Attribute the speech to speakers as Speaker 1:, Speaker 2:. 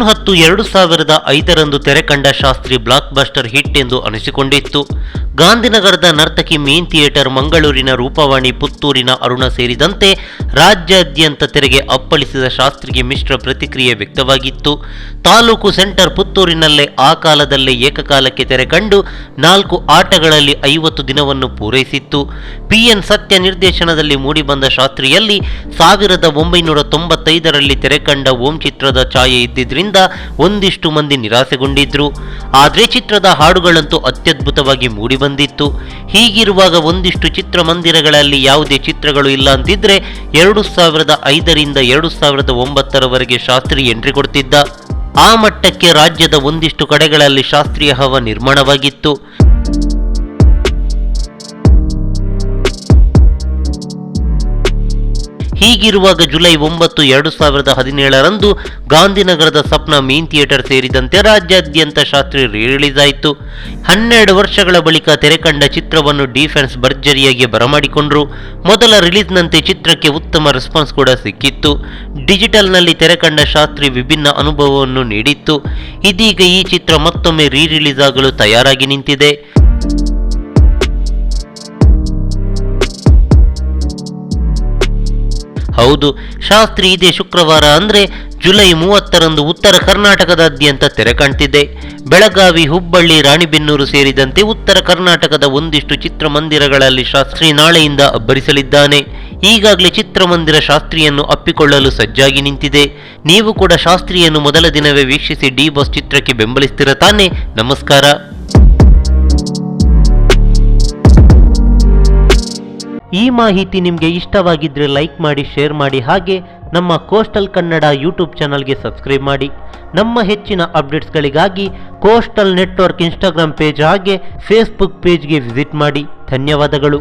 Speaker 1: June 10, 2005 ತೆರೆಕಂಡ Shastri blockbuster hit ಎಂದು ಅನಿಸಿಕೊಂಡಿತ್ತು. ಗಾಂಧಿನಗರದ ನರ್ತಕಿ ಮೇನ್ ಥಿಯೇಟರ್, ಮಂಗಳೂರಿನ ರೂಪವಾಣಿ, ಪುತ್ತೂರಿನ ಅರುಣ ಸೇರಿದಂತೆ ರಾಜ್ಯಾದ್ಯಂತ ತೆರೆಗೆ ಅಪ್ಪಳಿಸಿದ ಶಾಸ್ತ್ರಿಗೆ ಮಿಶ್ರ ಪ್ರತಿಕ್ರಿಯೆ ವ್ಯಕ್ತವಾಗಿತ್ತು. ತಾಲೂಕು ಸೆಂಟರ್ ಪುತ್ತೂರಿನಲ್ಲೇ ಆ ಕಾಲದಲ್ಲೇ ಏಕಕಾಲಕ್ಕೆ ತೆರೆ ಕಂಡು 4 ಆಟಗಳಲ್ಲಿ 50 ದಿನವನ್ನು ಪೂರೈಸಿತ್ತು. PN ಸತ್ಯ ನಿರ್ದೇಶನದಲ್ಲಿ ಮೂಡಿಬಂದ ಶಾಸ್ತ್ರಿಯಲ್ಲಿ 1995 ತೆರೆಕಂಡ ಓಂ ಚಿತ್ರದ ಛಾಯೆ ಇದ್ದಿದ್ರಿಂದ ಒಂದಿಷ್ಟು ಮಂದಿ ನಿರಾಸೆಗೊಂಡಿದ್ರು. ಆದರೆ ಚಿತ್ರದ ಹಾಡುಗಳಂತೂ ಅತ್ಯದ್ಭುತವಾಗಿ ಮೂಡಿಬಂದಿತ್ತು. ಹೀಗಿರುವಾಗ ಒಂದಿಷ್ಟು ಚಿತ್ರಮಂದಿರಗಳಲ್ಲಿ ಯಾವುದೇ ಚಿತ್ರಗಳು ಇಲ್ಲ ಅಂತಿದ್ರೆ 2005ರಿಂದ 2009 ಶಾಸ್ತ್ರಿ ಎಂಟ್ರಿ ಕೊಡ್ತಿದ್ದ. ಆ ಮಟ್ಟಕ್ಕೆ ರಾಜ್ಯದ ಒಂದಿಷ್ಟು ಕಡೆಗಳಲ್ಲಿ ಶಾಸ್ತ್ರೀಯ ಹವ ನಿರ್ಮಾಣವಾಗಿತ್ತು. ಹೀಗಿರುವಾಗ ಜುಲೈ 9, 2017 ಗಾಂಧಿನಗರದ ಸಪ್ನ ಮೇನ್ ಥಿಯೇಟರ್ ಸೇರಿದಂತೆ ರಾಜ್ಯಾದ್ಯಂತ ಶಾಸ್ತ್ರಿ ರಿಲೀಸ್ ಆಯಿತು. 12 ವರ್ಷಗಳ ಬಳಿಕ ತೆರೆಕಂಡ ಚಿತ್ರವನ್ನು ಡಿಫೆನ್ಸ್ ಭರ್ಜರಿಯಾಗಿ ಬರಮಾಡಿಕೊಂಡ್ರು. ಮೊದಲ ರಿಲೀಸ್ನಂತೆ ಚಿತ್ರಕ್ಕೆ ಉತ್ತಮ ರೆಸ್ಪಾನ್ಸ್ ಕೂಡ ಸಿಕ್ಕಿತ್ತು. ಡಿಜಿಟಲ್ನಲ್ಲಿ ತೆರೆಕಂಡ ಶಾಸ್ತ್ರಿ ವಿಭಿನ್ನ ಅನುಭವವನ್ನು ನೀಡಿತ್ತು. ಇದೀಗ ಈ ಚಿತ್ರ ಮತ್ತೊಮ್ಮೆ ರಿಲೀಸ್ ಆಗಲು ತಯಾರಾಗಿ ನಿಂತಿದೆ. ಹೌದು, ಶಾಸ್ತ್ರಿ ಇದೇ ಶುಕ್ರವಾರ ಅಂದ್ರೆ ಜುಲೈ 30 ಉತ್ತರ ಕರ್ನಾಟಕದಾದ್ಯಂತ ತೆರೆ ಕಾಣ್ತಿದೆ. ಬೆಳಗಾವಿ, ಹುಬ್ಬಳ್ಳಿ, ರಾಣಿಬೆನ್ನೂರು ಸೇರಿದಂತೆ ಉತ್ತರ ಕರ್ನಾಟಕದ ಒಂದಿಷ್ಟು ಚಿತ್ರಮಂದಿರಗಳಲ್ಲಿ ಶಾಸ್ತ್ರಿ ನಾಳೆಯಿಂದ ಅಬ್ಬರಿಸಲಿದ್ದಾನೆ. ಈಗಾಗಲೇ ಚಿತ್ರಮಂದಿರ ಶಾಸ್ತ್ರಿಯನ್ನು ಅಪ್ಪಿಕೊಳ್ಳಲು ಸಜ್ಜಾಗಿ ನಿಂತಿದೆ. ನೀವು ಕೂಡ ಶಾಸ್ತ್ರಿಯನ್ನು ಮೊದಲ ದಿನವೇ ವೀಕ್ಷಿಸಿ ಡಿ ಬಾಸ್ ಚಿತ್ರಕ್ಕೆ ಬೆಂಬಲಿಸ್ತಿರ ತಾನೆ? ನಮಸ್ಕಾರ. ಈ ಮಾಹಿತಿ ನಿಮಗೆ ಇಷ್ಟವಾಗಿದ್ದರೆ ಲೈಕ್ ಮಾಡಿ, ಶೇರ್ ಮಾಡಿ, ಹಾಗೆ ನಮ್ಮ ಕೋಸ್ಟಲ್ ಕನ್ನಡ ಯೂಟ್ಯೂಬ್ ಚಾನಲ್ಗೆ ಸಬ್ಸ್ಕ್ರೈಬ್ ಮಾಡಿ. ನಮ್ಮ ಹೆಚ್ಚಿನ ಅಪ್ಡೇಟ್ಸ್ಗಳಿಗಾಗಿ ಕೋಸ್ಟಲ್ ನೆಟ್ವರ್ಕ್ ಇನ್ಸ್ಟಾಗ್ರಾಮ್ ಪೇಜ್ ಹಾಗೆ ಫೇಸ್ಬುಕ್ ಪೇಜ್ಗೆ ವಿಸಿಟ್ ಮಾಡಿ. ಧನ್ಯವಾದಗಳು.